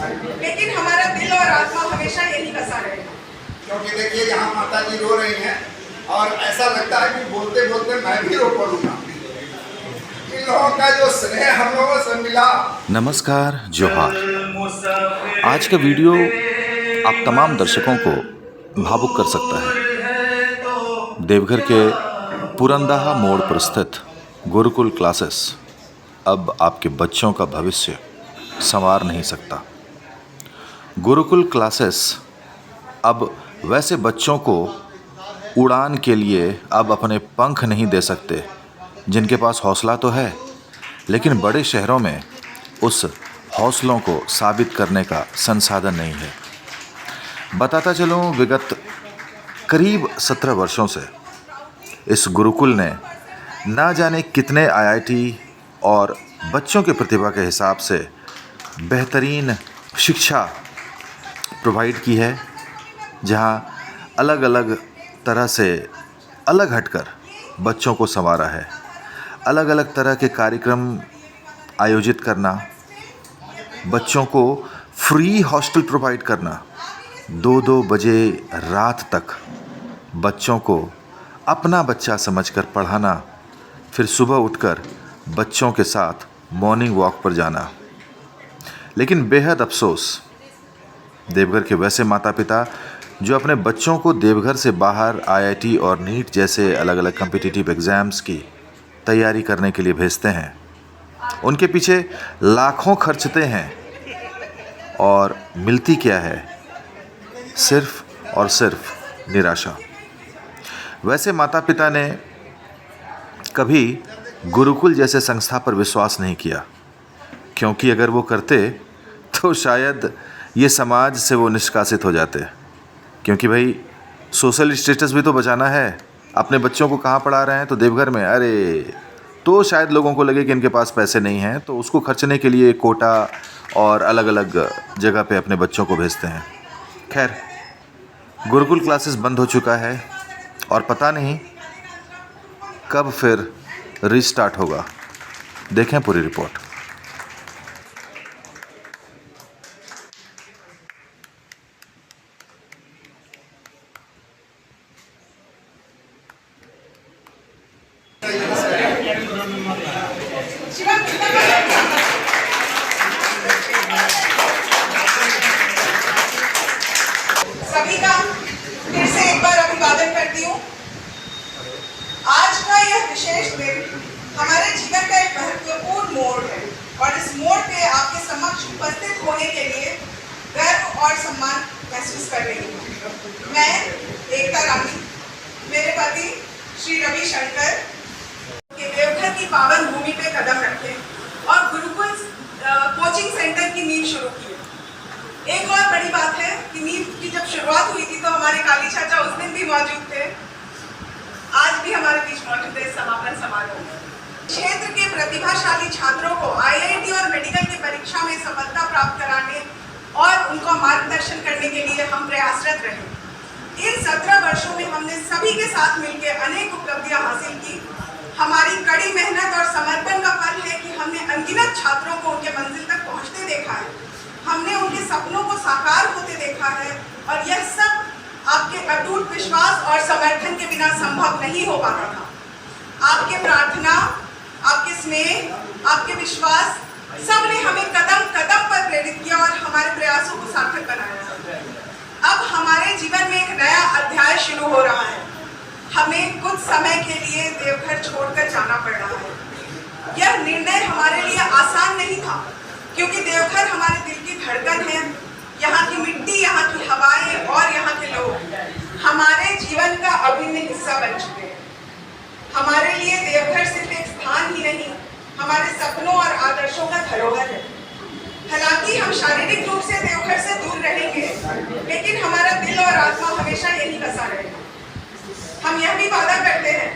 लेकिन हमारा दिल और आत्मा हमेशा यही बसा रहेगा। क्योंकि देखिए यहाँ माता जी रो रही हैं और ऐसा लगता है कि बोलते बोलते मैं भी रो पड़ूंगा। इन लोगों का जो स्नेह हम लोगों से मिला। नमस्कार, जोहार। आज का वीडियो आप तमाम दर्शकों को भावुक कर सकता है। देवघर के पुरंदाहा मोड़ पर स्थित गुरुकुल क्लासेस अब आपके बच्चों का भविष्य संवार नहीं सकता। गुरुकुल क्लासेस अब वैसे बच्चों को उड़ान के लिए अब अपने पंख नहीं दे सकते जिनके पास हौसला तो है, लेकिन बड़े शहरों में उस हौसलों को साबित करने का संसाधन नहीं है। बताता चलूँ, विगत करीब 17 वर्षों से इस गुरुकुल ने ना जाने कितने IIT और बच्चों के प्रतिभा के हिसाब से बेहतरीन शिक्षा प्रोवाइड की है, जहाँ अलग अलग तरह से अलग हटकर बच्चों को संवारा है। अलग अलग तरह के कार्यक्रम आयोजित करना, बच्चों को फ्री हॉस्टल प्रोवाइड करना, 2-2 बजे रात तक बच्चों को अपना बच्चा समझकर पढ़ाना, फिर सुबह उठकर बच्चों के साथ मॉर्निंग वॉक पर जाना। लेकिन बेहद अफसोस, देवघर के वैसे माता पिता जो अपने बच्चों को देवघर से बाहर IIT और नीट जैसे अलग अलग कॉम्पिटिटिव एग्ज़ाम्स की तैयारी करने के लिए भेजते हैं, उनके पीछे लाखों खर्चते हैं और मिलती क्या है? सिर्फ और सिर्फ निराशा। वैसे माता पिता ने कभी गुरुकुल जैसे संस्था पर विश्वास नहीं किया, क्योंकि अगर वो करते तो शायद ये समाज से वो निष्कासित हो जाते। क्योंकि भाई सोशल स्टेटस भी तो बचाना है। अपने बच्चों को कहाँ पढ़ा रहे हैं? तो देवघर में। अरे, तो शायद लोगों को लगे कि इनके पास पैसे नहीं हैं, तो उसको खर्चने के लिए कोटा और अलग अलग जगह पे अपने बच्चों को भेजते हैं। खैर, गुरुकुल क्लासेस बंद हो चुका है और पता नहीं कब फिर रीस्टार्ट होगा। देखें पूरी रिपोर्ट। सभी का फिर से एक बार अभिवादन करती हूँ। आज का यह विशेष दिन हमारे जीवन का एक महत्वपूर्ण मोड़ है और इस मोड़ पे आपके समक्ष उपस्थित होने के लिए गर्व और सम्मान महसूस कर रही हूँ। मैं एकता रानी, मेरे पति श्री रविशंकर के देवघर की पावन भूमि पे कदम रखे और गुरुकुल कोचिंग सेंटर की नींव शुरू की। एक और बड़ी बात है कि नींव की जब शुरुआत हुई थी तो हमारे काली चाचा उस दिन भी मौजूद थे, आज भी हमारे बीच मौजूद है इस समापन समारोह में। क्षेत्र के प्रतिभाशाली छात्रों को IIT और मेडिकल की परीक्षा में सफलता प्राप्त कराने और उनका मार्गदर्शन करने के लिए हम प्रयासरत रहे। इन 17 वर्षों में हमने सभी के साथ मिलकर अनेक उपलब्धियां हासिल की। हमारी कड़ी मेहनत और समर्पण का फल है कि हमने अनगिनत छात्रों को उनके मंजिल तक पहुंचते देखा है। हमने उनके सपनों को साकार होते देखा है और यह सब आपके अटूट विश्वास और समर्थन के बिना संभव नहीं हो पाता था। आपके प्रार्थना, आपके स्नेह, आपके विश्वास सब ने हमें कदम कदम पर प्रेरित किया और हमारे प्रयासों को सार्थक बनाया। अब हमारे जीवन में एक नया अध्याय शुरू हो रहा है। हमें कुछ समय के लिए देवघर छोड़कर जाना पड़ रहा है। यह निर्णय हमारे लिए आसान नहीं था, क्योंकि देवघर हमारे दिल की धड़कन है। यहाँ की मिट्टी, यहाँ की हवाएं और यहाँ के लोग हमारे जीवन का अभिन्न हिस्सा बन चुके हैं। हमारे लिए देवघर सिर्फ एक स्थान ही नहीं, हमारे सपनों और आदर्शों का धरोहर है। हालांकि हम शारीरिक रूप से देवघर से दूर रहेंगे, लेकिन हमारा दिल और आत्मा हमेशा यही बसा रहेगा। हम यह भी वादा करते हैं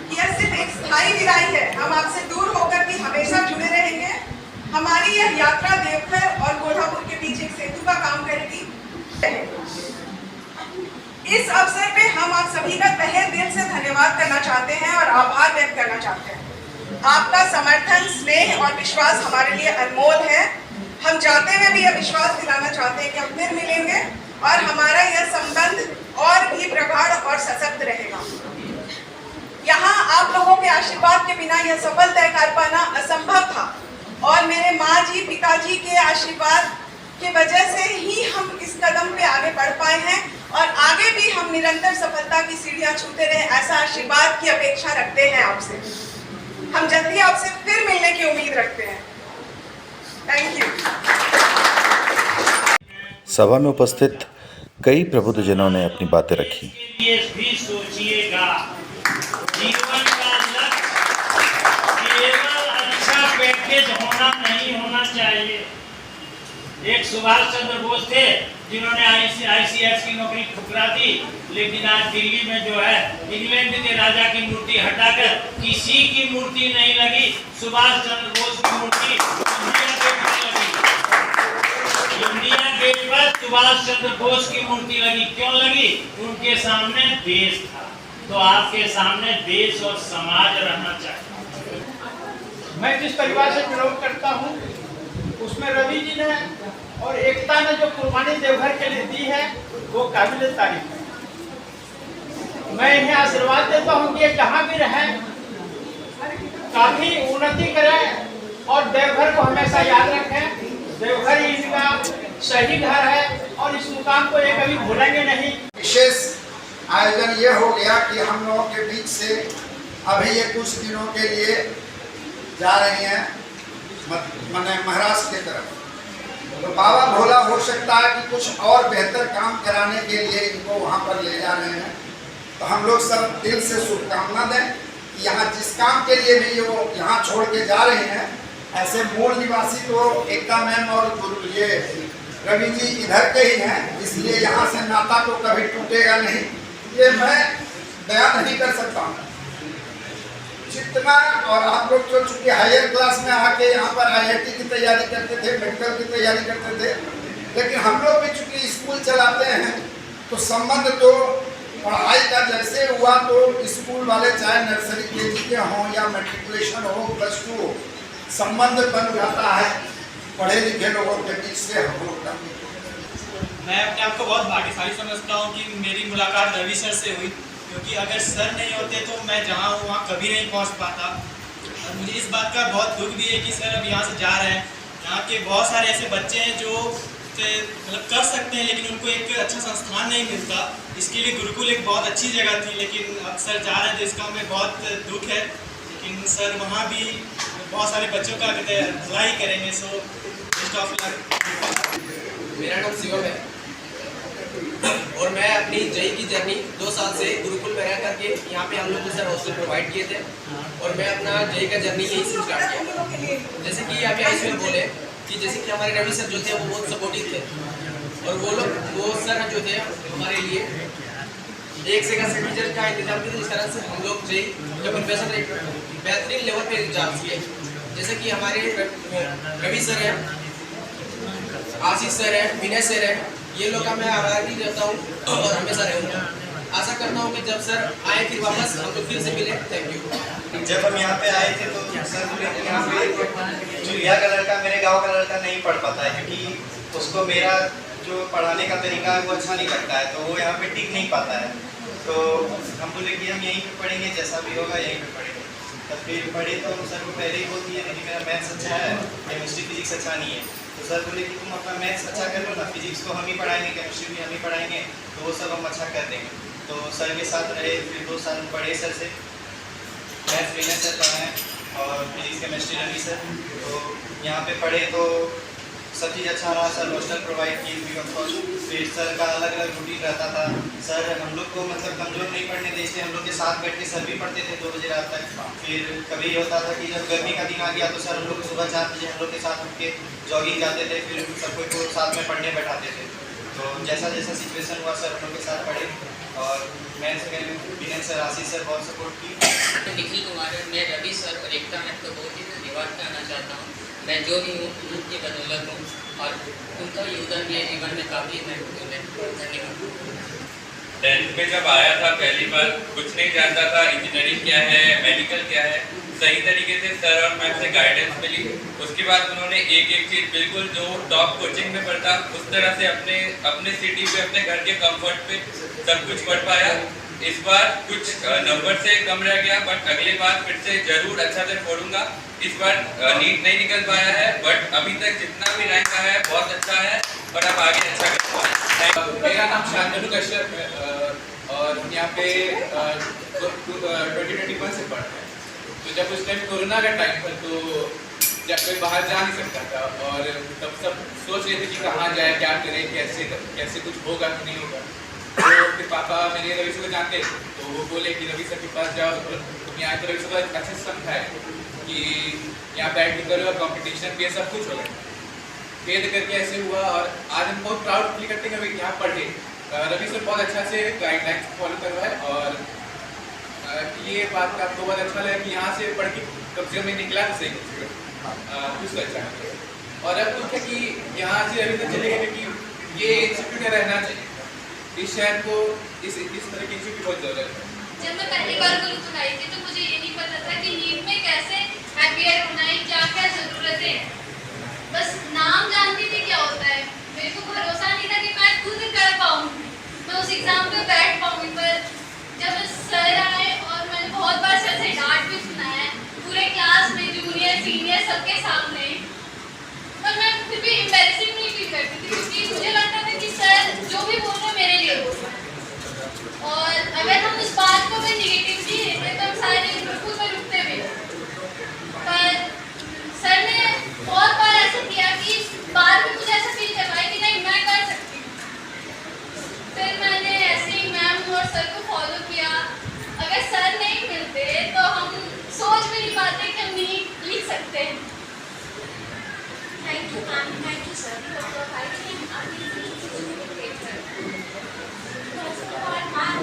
कि यह सिर्फ एक स्थायी विदाई है। हम आपसे दूर होकर भी हमेशा जुड़े रहेंगे। हमारी यह यात्रा देवघर और कोल्हापुर के बीच एक सेतु का काम करेगी। इस अवसर पे हम आप सभी का तहे दिल से धन्यवाद करना चाहते हैं और आभार व्यक्त करना चाहते हैं। आपका समर्थन, स्नेह और विश्वास हमारे लिए अनमोल है। हम जाते हुए भी यह विश्वास दिलाना चाहते हैं कि हम फिर मिलेंगे और हमारा यह संबंध और भी प्रगाढ़ और सशक्त रहेगा। यहाँ आप लोगों के आशीर्वाद के बिना यह सफल तय कर पाना असंभव था और मेरे माँ जी पिताजी के आशीर्वाद की वजह से ही हम इस कदम पे आगे बढ़ पाए हैं और आगे भी हम निरंतर सफलता की सीढ़ियां छूते रहे, ऐसा आशीर्वाद की अपेक्षा रखते हैं आपसे। हम जल्दी आपसे फिर मिलने की उम्मीद रखते हैं। Thank you. सभा में उपस्थित कई प्रबुद्धजनों ने अपनी बातें रखी। ये भी सोचिएगा, जीवन का लक्ष्य केवल अच्छा पैकेज होना नहीं होना चाहिए। एक सुभाष चंद्र बोस थे जिन्होंने ICS की नौकरी ठुकरा दी, लेकिन आज दिल्ली में जो है इंग्लैंड के राजा की मूर्ति हटाकर किसी की मूर्ति नहीं लगी, सुभाष चंद्र बोस की मूर्ति इंडिया गेट पर लगी। इंडिया गेट पर सुभाष चंद्र बोस की मूर्ति लगी। क्यों लगी? उनके सामने देश था। तो आपके सामने देश और समाज रहना चाहिए। मैं जिस परिवार से बिलोंग करता हूँ उसमें रवि जी ने और एकता ने जो कुर्बानी देवघर के लिए दी है वो काबिल तारीफ है। मैं इन्हें आशीर्वाद देता हूँ कि जहाँ भी रहें काफी उन्नति करें और देवघर को हमेशा याद रखें। देवघर ही इनका सही घर है और इस मुकाम को ये कभी भूलेंगे नहीं। विशेष आयोजन ये हो गया कि हम लोगों के बीच से अभी ये कुछ दिनों के लिए जा रही हैं माने महाराष्ट्र की तरफ। तो बाबा भोला हो सकता है कि कुछ और बेहतर काम कराने के लिए इनको वहाँ पर ले जा रहे हैं। तो हम लोग सब दिल से शुभकामना दें कि यहाँ जिस काम के लिए भी वो यहाँ छोड़ के जा रहे हैं, ऐसे मूल निवासी तो एकता मैम और ये रवि जी इधर के ही हैं, इसलिए यहाँ से नाता तो कभी टूटेगा नहीं। ये मैं बयान नहीं कर सकता हूँ जितना। और आप लोग जो चूँकि हायर क्लास में आके यहाँ पर IIT की तैयारी करते थे, मेडिकल की तैयारी करते थे, लेकिन हम लोग भी चूँकि स्कूल चलाते हैं तो संबंध तो पढ़ाई का जैसे हुआ तो स्कूल वाले चाहे नर्सरी KG के हों या मेट्रिकुलेशन हो, +2 हो, संबंध बन जाता है पढ़े लिखे लोगों के बीच से हम लोग का। मैं अपने आप को बहुत भाग्यशाली समझता हूँ कि मेरी मुलाकात रवि सर से हुई, क्योंकि अगर सर नहीं होते तो मैं जहाँ हूँ वहाँ कभी नहीं पहुँच पाता। और मुझे इस बात का बहुत दुख भी है कि सर अब यहाँ से जा रहे हैं। यहाँ के बहुत सारे ऐसे बच्चे हैं जो मतलब कर सकते हैं लेकिन उनको एक अच्छा संस्थान नहीं मिलता। इसके लिए गुरुकुल एक बहुत अच्छी जगह थी, लेकिन अब सर जा रहे हैं तो इसका हमें बहुत दुख है। लेकिन सर वहाँ भी बहुत सारे बच्चों का भलाई करेंगे। So best of luck. मेरा नाम शिवम है और मैं अपनी जेई की जर्नी 2 साल से गुरुकुल में रह करके यहाँ पे हम लोग को सर हॉस्टल प्रोवाइड किए थे और मैं अपना जेई का जर्नी यहीं से स्टार्ट किया। जैसे कि अभी आयुष में बोले कि जैसे कि हमारे रवि सर जो थे वो बहुत सपोर्टिव थे और वो सर जो थे हमारे लिए एक से का सर्टिफिकेट का इंतजाम किया, जिस तरह से हम लोग जेई का प्रिपरेशन एक बेहतरीन लेवल पे इंतजाम किए। जैसे कि हमारे रवि सर हैं, आशीष सर है, विनय सर है, ये लोग का मैं आभारी रहता हूँ और हमेशा रहूँगा। आशा करता हूँ कि जब सर आए फिर वापस हम लोग फिर से मिले। Thank you. जब हम यहाँ पे आए थे तो सर यहाँ पे चुलिया का लड़का मेरे गांव का लड़का नहीं पढ़ पाता है, क्योंकि उसको मेरा जो पढ़ाने का तरीका है वो अच्छा नहीं लगता है, तो वो यहाँ पे टिक नहीं पाता है। तो हम बोले कि हम यहीं पे पढ़ेंगे, जैसा भी होगा यहीं पे पढ़ेंगे। तब फिर पढ़े तो सर को पहले ही बोल दिया कि मेरा मैथ्स अच्छा है, केमिस्ट्री फिजिक्स अच्छा नहीं है। तो सर बोले कि तुम अपना मैथ्स अच्छा कर लो ना, फिजिक्स को हम ही पढ़ाएंगे, केमिस्ट्री भी हम ही पढ़ाएंगे, तो वो सब हम अच्छा कर देंगे। तो सर के साथ रहे, फिर 2 साल पढ़े सर से, मैथ्स विनय सर पढ़ाएँ और फिजिक्स केमिस्ट्री रवि सर। तो यहाँ पे पढ़े तो सब चीज़ अच्छा रहा। सर हॉस्टल प्रोवाइड की हुई ऑफकोर्स, फिर सर का अलग अलग रूटीन रहता था। सर हम लोग को मतलब कमज़ोर नहीं पढ़ने देते, हम लोग के साथ बैठ के सर भी पढ़ते थे 2 बजे रात तक। फिर कभी होता था कि जब गर्मी का दिन आ गया तो सर हम लोग सुबह 4 बजे हम लोग के साथ उठ के जॉगिंग जाते थे, फिर सब को साथ में पढ़ने बैठाते थे। तो जैसा जैसा सिचुएशन हुआ सर हम लोग के साथ पढ़े और मैं विनय सर, आशीष सर बहुत सपोर्ट की। निखिल कुमार है, मैं रवि सर और एकता मैम को बहुत ही धन्यवाद कहना चाहता हूँ। मैं जो भी हूँ उनकी बदौलत हूँ और उनका योगदान मेरे जीवन में काफ़ी महत्वपूर्ण है। धन्यवाद। 10th में जब आया था पहली बार कुछ नहीं जानता था, इंजीनियरिंग क्या है, मेडिकल क्या है, सही तरीके से सर और मैम से गाइडेंस मिली। उसके बाद उन्होंने एक एक चीज़ बिल्कुल जो टॉप कोचिंग में पढ़ता उस तरह से अपने सिटी पे अपने घर के कंफर्ट पे सब कुछ पढ़ पाया। इस बार कुछ नंबर से कम रह गया, बट अगले बार फिर से जरूर अच्छा से फोड़ूंगा। इस बार नीट नहीं निकल पाया है, बट अभी तक जितना भी रैंक आया है बहुत अच्छा है और अब आगे अच्छा कर पाए। मेरा नाम शांतनु कश्यप है और हम यहाँ पे 2021 से पढ़ रहे हैं। तो जब उस टाइम कोरोना का टाइम था तो जब कोई बाहर जा नहीं सकता था और तब सब सोच रहे थे कि कहाँ जाए, क्या करें, कैसे कुछ होगा कि नहीं होगा। तो फिर पापा मेरे रवि सर को जानते तो वो बोले कि रवि सर के पास जाओ। तो यहाँ तो रवि सर को अच्छे से समझाए कि यहाँ बैठ करो और कॉम्पिटिशन भी सब कुछ होगा। खेद करके ऐसे हुआ और आज हम बहुत प्राउड फील करते हैं कि यहाँ पढ़े। रवि सर बहुत अच्छा से गाइडलाइंस फॉलो करवाए और ये बात आपको बहुत अच्छा लगा कि यहाँ से पढ़ के कम से कम निकला तो सही कुछ अच्छा। और अब कुछ है कि यहाँ से अभी तक चले गए कि ये इंस्टीट्यूट रहना चाहिए। इस शहर को इस तरह की इंस्टीट्यूट की बहुत जरूरत है। जब मैं पहली बार गुरुकुल आई थी तो मुझे ये नहीं पता था कि नीट में कैसे अपीयर होना है, क्या क्या जरूरतें हैं। बस नाम जानती थी क्या होता है, मेरे को भरोसा नहीं था कि मैं खुद कर पाऊंगी, मैं उस एग्जाम पे बैठ पाऊंगी। पर जब सर आए और मैंने बहुत बार सर से डांट भी सुना है पूरे क्लास में, जूनियर सीनियर सबके सामने, पर मैं फिर भी एम्बैरेसिंग नहीं फील करती थी क्योंकि मुझे लगता था कि सर जो भी बोल रहे मेरे लिए बोल रहे हैं। और अगर हम उस बात को भी निगेटिवली लेते तो हम सारे बिल्कुल में रुकते भी। पर सर ने बहुत बार ऐसा किया कि बाद में मुझे ऐसा फील करवाया कि नहीं मैं कर सकती हूँ। फिर मैंने ऐसे ही मैम और सर को फॉलो किया। अगर सर नहीं मिलते तो हम सोच भी नहीं पाते कि हम नीट लिख सकते हैं। Thank you ma'am, thank you sir for providing amazing education. First of all, ma'am,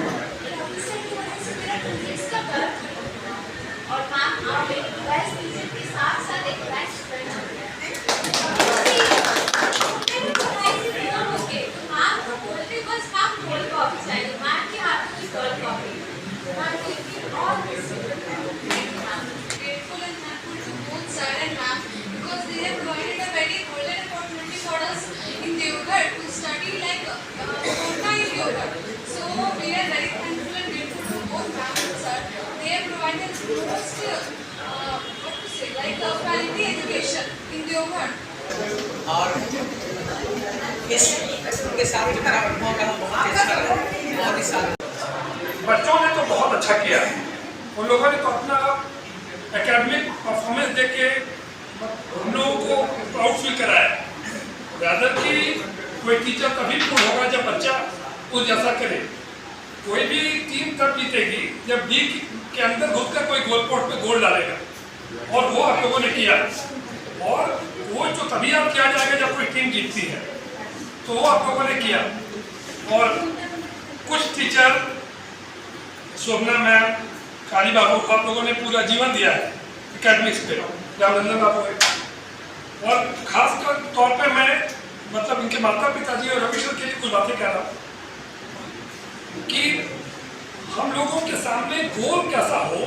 Ravi sir की वजह से मेरा इंग्लिश का वर्क किया और मैम आप एक बेस्ट टीचर के साथ साथ एक बेस्ट फ्रेंड हो गए। मेरी पढ़ाई से बिना हो गए तो मैम को बोलते बस मैम कोल्ड कॉफी चाहिए, मैम के हाथ में cold coffee. Ma'am give all this ma'am, grateful and thankful to both sir and ma'am because they have provided a very golden opportunity for us in Devghar to study like full-time yoga. So we are very thankful and grateful to both ma'am and sir. They have provided most what to say like quality education in Devghar. और इसके साथ मेरा अनुभव का बहुत अच्छा लगा, बहुत ही सारा। बच्चों ने तो बहुत अच्छा किया, उन लोगों ने तो अपना एकेडमिक परफॉर्मेंस देके हम लोगों को प्राउड फील कराया। रादर कि कोई टीचर तभी पूर्ण होगा जब बच्चा उस जैसा करे। कोई भी टीम तब जीतेगी जब डी के अंदर घुसकर कोई गोल पोस्ट पे गोल डालेगा, और वो आप लोगों ने किया। और वो जो तभी आप किया जाएगा जब कोई टीम जीतती है, तो वो आप लोगों ने किया। और कुछ टीचर शोभना मैम, काली बाबू, आप लोगों ने पूरा जीवन दिया है एकेडमिक्स पे, रामनंदन बाबू है। और खास तौर पे मैं मतलब इनके माता पिताजी और रवि सर के लिए कुछ बातें कह रहा हूँ कि हम लोगों के सामने गोल कैसा हो।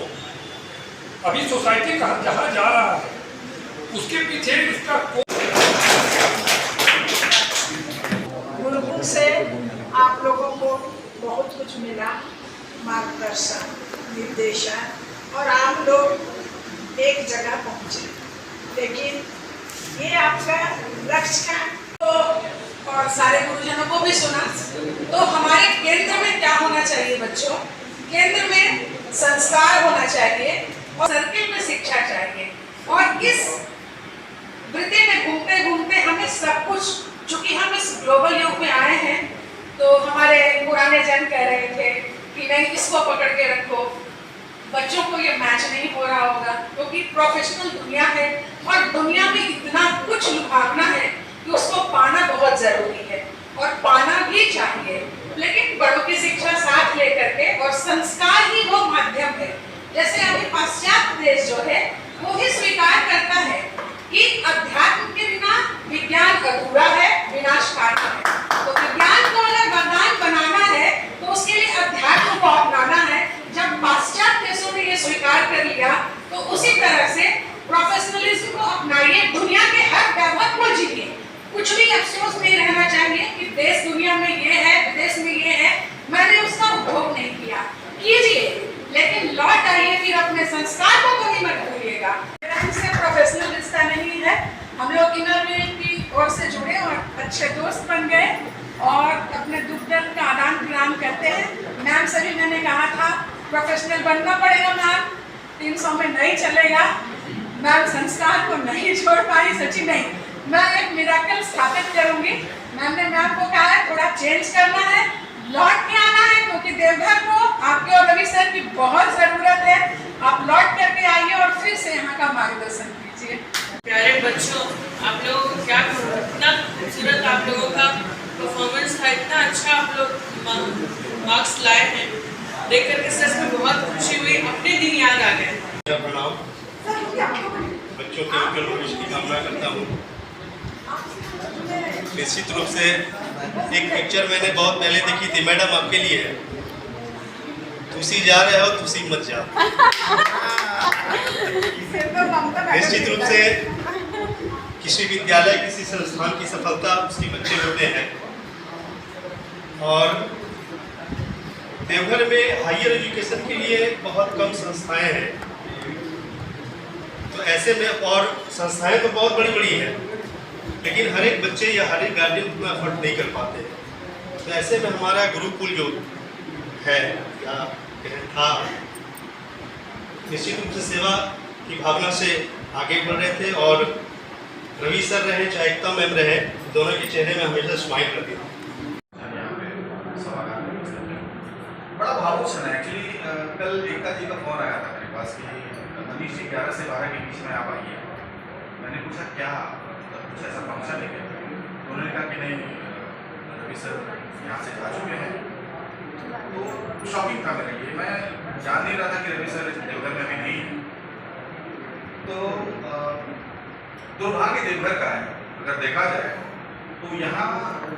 अभी सोसाइटी कहाँ जहाँ जा रहा है उसके पीछे इसका गुरुकुल से आप लोगों को बहुत कुछ मिला, मार्गदर्शन, निर्देशन, और आप लोग एक जगह पहुंचे। लेकिन ये आपका लक्ष्य है तो, और सारे गुरुजनों को भी सुना। तो हमारे केंद्र में क्या होना चाहिए बच्चों? केंद्र में संस्कार होना चाहिए और सर्किल में शिक्षा चाहिए। और इस वृत्ति में घूमते घूमते हमें सब कुछ, चूंकि हम इस ग्लोबल युग में आए हैं, तो हमारे पुराने जन कह रहे थे कि नहीं इसको पकड़ के रखो, बच्चों को ये मैच नहीं हो रहा होगा, क्योंकि प्रोफेशनल दुनिया है और दुनिया में इतना कुछ लुभावना है कि उसको पाना बहुत जरूरी है और पाना भी चाहिए। लेकिन बड़ों की शिक्षा साथ लेकर के, और संस्कार ही वो माध्यम है। जैसे अभी पाश्चात्य देश जो है वो ही स्वीकार करता है कि अध्यात्म के बिना विज्ञान अधूरा है, विनाशकारी है। तो विज्ञान को अगर वरदान बनाना है तो उसके लिए अध्यात्म को अपनाना है। जब पाश्चात्य देशों ने ये स्वीकार कर लिया तो तो उसी तरह से प्रोफेशनलिज्म को अपनाइए, दुनिया के हर वैभव को जीइए। कुछ भी अफसोस नहीं रहना चाहिए कि देश दुनिया में ये है, विदेश में ये है, मैंने उसका उपभोग नहीं किया। कीजिए, लेकिन लौट आइए, फिर अपने संस्कार को कभी मत भूलिएगा। हमसे प्रोफेशनल रिश्ता नहीं है, हम लोग इनरव्हील की ओर से जुड़े और अच्छे दोस्त बन गए और अपने दुख दर्द का आदान प्रदान करते हैं। मैम से भी मैंने कहा था प्रोफेशनल बनना पड़ेगा मैम, 300 में नहीं चलेगा। मैम संस्कार को नहीं छोड़ पाई, सच्ची नहीं। मैं एक मिराकल स्थापित करूंगी। मैम ने मैम को कहा है थोड़ा चेंज करना है, लौट के आना है, क्योंकि देवघर को आपके और रवि सर की बहुत जरूरत है। आप लौट करके आइए और फिर से यहाँ का मार्गदर्शन कीजिए। प्यारे बच्चों, आप लोगों को क्या कहूँ, इतना खूबसूरत आप लोगों का परफॉर्मेंस था, इतना अच्छा आप लोग मार्क्स लाए हैं, देख करके सच में बहुत खुशी हुई, अपने दिन याद आ गए। प्रणाम, बच्चों के उज्जवल भविष्य की कामना करता हूँ। निश्चित रूप से एक पिक्चर मैंने बहुत पहले देखी थी, मैडम आपके लिए है, तुसी जा रहे हो तुसी मत जाओ। निश्चित रूप से किसी विद्यालय, किसी संस्थान की सफलता उसके बच्चे होते हैं, और देवघर में हायर एजुकेशन के लिए बहुत कम संस्थाएं हैं। तो ऐसे में, और संस्थाएं तो बहुत बड़ी बड़ी हैं, लेकिन हर एक बच्चे या हर एक गार्जियन उतना एफर्ट नहीं कर पाते। तो ऐसे में हमारा गुरुकुल जो है या था, निश्चित रूप से सेवा की भावना से आगे बढ़ रहे थे, और रवि सर रहे चाहे एकता मैम रहे, दोनों के चेहरे में हमेशा स्माइल रहती थी। बड़ा भावुक क्षण है एक्चुअली। कल एकता जी का फोन आया था मेरे पास कि मनीष जी 11 से 12 के बीच में आप आइए। मैंने पूछा क्या, कुछ ऐसा फंक्शन है क्या? उन्होंने कहा कि नहीं, रवि सर यहाँ से जा चुके हैं। तो शॉकिंग था मेरे लिए, मैं जान नहीं रहा था कि रवि सर देवघर में अभी नहीं है। तो दुर्भाग्य देवघर का है अगर देखा जाए तो। यहाँ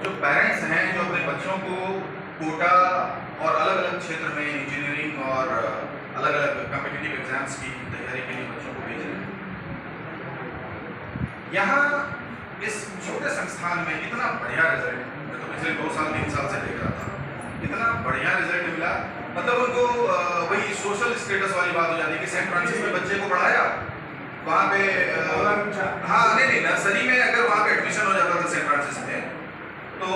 जो पेरेंट्स हैं जो अपने बच्चों को कोटा और अलग अलग क्षेत्र में इंजीनियरिंग और अलग अलग कॉम्पिटिटिव एग्जाम्स की तैयारी के लिए बच्चों को भेज रहे हैं, यहाँ इस छोटे संस्थान में इतना बढ़िया रिजल्ट, मैं तो पिछले 2 साल 3 साल से देख रहा था, इतना बढ़िया रिजल्ट मिला। मतलब उनको वही सोशल स्टेटस वाली बात हो जाती है कि सेंट फ्रांसिस में बच्चे को पढ़ाया, वहाँ पे हाँ नहीं नर्सरी में अगर वहाँ पे एडमिशन हो जाता था सेंट फ्रांसिस में, तो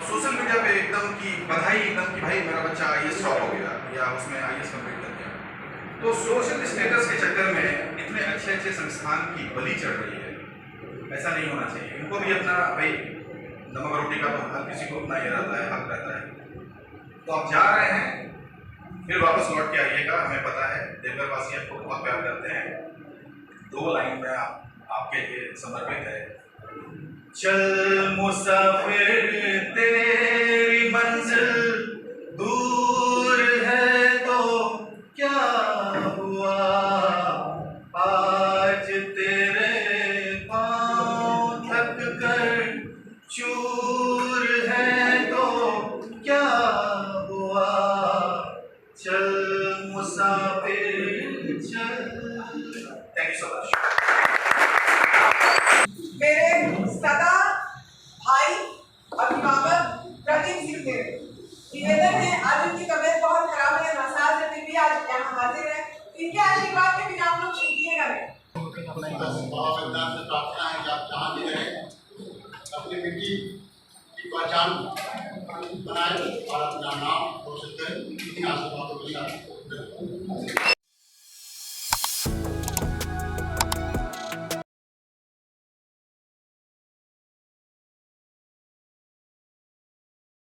सोशल मीडिया पे एकदम की बधाई, एकदम कि भाई मेरा बच्चा IAS टॉप हो गया या उसमें IAS कंप्लीट कर दिया। तो सोशल स्टेटस के चक्कर में इतने अच्छे अच्छे संस्थान की बलि चढ़ रही है, ऐसा नहीं होना चाहिए। इनको भी अपना भाई नमक रोटी का तो हर किसी को अपना ये रहता है, हक रहता है। तो आप जा रहे हैं, फिर वापस लौट के आइएगा, हमें पता है देवघर वासी आपको बहुत प्यार करते हैं। 2 लाइन में आपके लिए समर्पित है। चल मुसाफिर तेरी मंजिल दूर है तो क्या हुआ, आज तेरे पाँव थक कर चूर है तो क्या हुआ, चल मुसाफिर चल। Thank you so much. मेरे सदा भाई अभिभावक प्रदीप सिंह के निवेदन है, आज उनकी तबीयत बहुत खराब है, नासाज है, फिर भी आज यहाँ हाजिर है। इनके आशीर्वाद के बिना आप लोग छूटिएगा नहीं। प्रार्थना है कि आप जहाँ भी रहें अपनी मिट्टी की पहचान बनाए और अपना नाम रोशन करें। इन आशीर्वादों के साथ